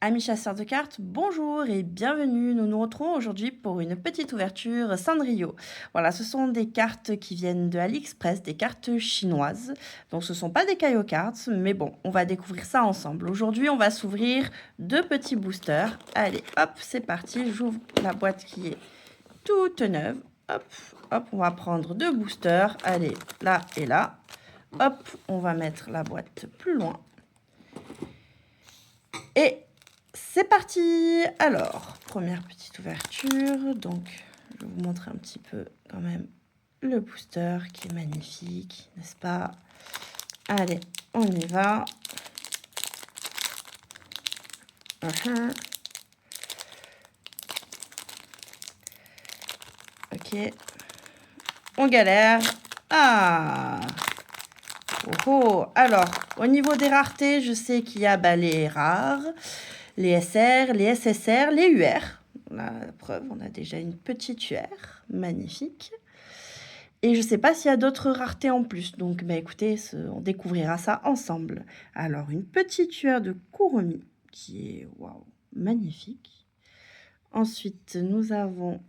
Amis chasseurs de cartes, bonjour et bienvenue. Nous nous retrouvons aujourd'hui pour une petite ouverture Sanrio. Voilà, ce sont des cartes qui viennent de AliExpress, des cartes chinoises. Donc ce ne sont pas des Kaio Cards, mais bon, on va découvrir ça ensemble. Aujourd'hui, on va s'ouvrir 2 petits boosters. Allez, hop, c'est parti. J'ouvre la boîte qui est toute neuve. Hop, hop, on va prendre 2 boosters. Allez, là et là. Hop, on va mettre la boîte plus loin. Et c'est parti! Alors, première petite ouverture. Donc, je vais vous montrer un petit peu quand même le booster qui est magnifique, n'est-ce pas? Allez, on y va. Ok. On galère. Ah! Oh, alors, au niveau des raretés, je sais qu'il y a les rares, les SR, les SSR, les UR. La preuve, on a déjà une petite UR, magnifique. Et je ne sais pas s'il y a d'autres raretés en plus. Donc, écoutez, on découvrira ça ensemble. Alors, une petite UR de Kuromi, qui est, waouh, magnifique. Ensuite, nous avons...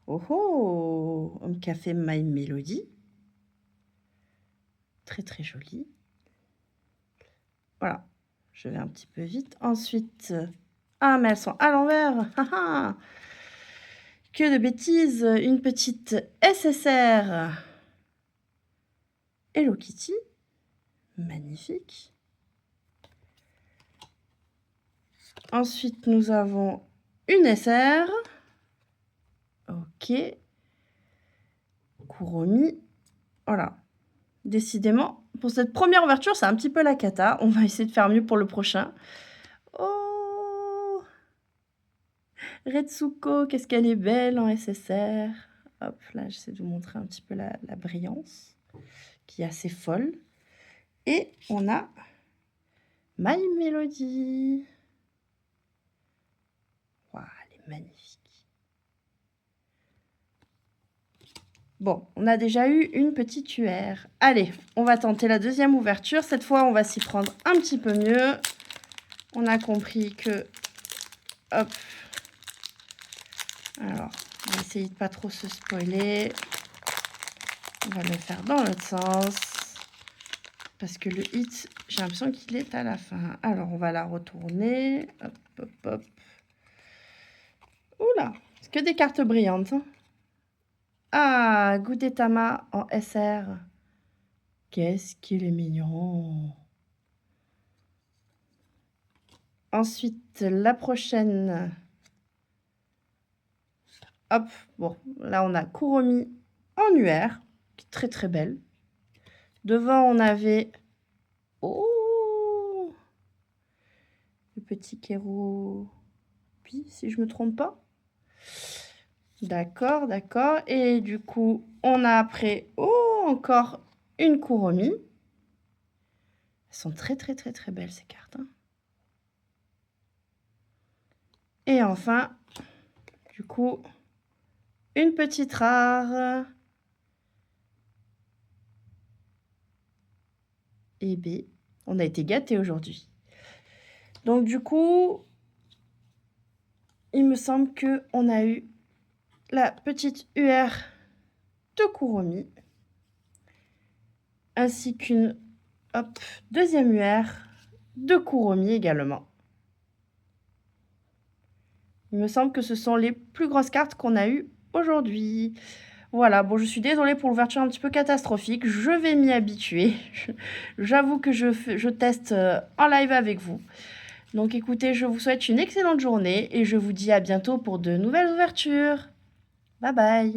Oh, un café My Melody. Très, très joli. Voilà, je vais un petit peu vite. Ensuite, ah, mais elles sont à l'envers. Que de bêtises. Une petite SSR. Hello Kitty. Magnifique. Ensuite, nous avons une SR. Ok. Kuromi. Voilà. Décidément, pour cette première ouverture, c'est un petit peu la cata. On va essayer de faire mieux pour le prochain. Oh, Retsuko, qu'est-ce qu'elle est belle en SSR. Hop, là, j'essaie de vous montrer un petit peu la brillance, qui est assez folle. Et on a My Melody. Waouh, elle est magnifique. Bon, on a déjà eu une petite UR. Allez, on va tenter la deuxième ouverture. Cette fois, on va s'y prendre un petit peu mieux. On a compris que... Hop. Alors, on va essayer de pas trop se spoiler. On va le faire dans l'autre sens. Parce que le hit, j'ai l'impression qu'il est à la fin. Alors, on va la retourner. Hop, hop, hop. Oula, c'est que des cartes brillantes. Hein. Ah, Gudetama en SR. Qu'est-ce qu'il est mignon. Ensuite, la prochaine. Hop, bon, là, on a Kuromi en UR, qui est très, très belle. Devant, on avait... Oh, le petit Kero. Puis, si je ne me trompe pas. D'accord, d'accord. Et du coup, on a après... Oh, encore une Kuromi. Elles sont très, très, très, très belles, ces cartes. Hein. Et enfin, du coup, une petite rare. Et B. On a été gâtés aujourd'hui. Donc, du coup, il me semble qu'on a eu la petite UR de Kuromi, ainsi qu'une deuxième UR de Kuromi également. Il me semble que ce sont les plus grosses cartes qu'on a eues aujourd'hui. Voilà, bon, je suis désolée pour l'ouverture un petit peu catastrophique. Je vais m'y habituer. J'avoue que je teste en live avec vous. Donc écoutez, je vous souhaite une excellente journée et je vous dis à bientôt pour de nouvelles ouvertures. Bye bye.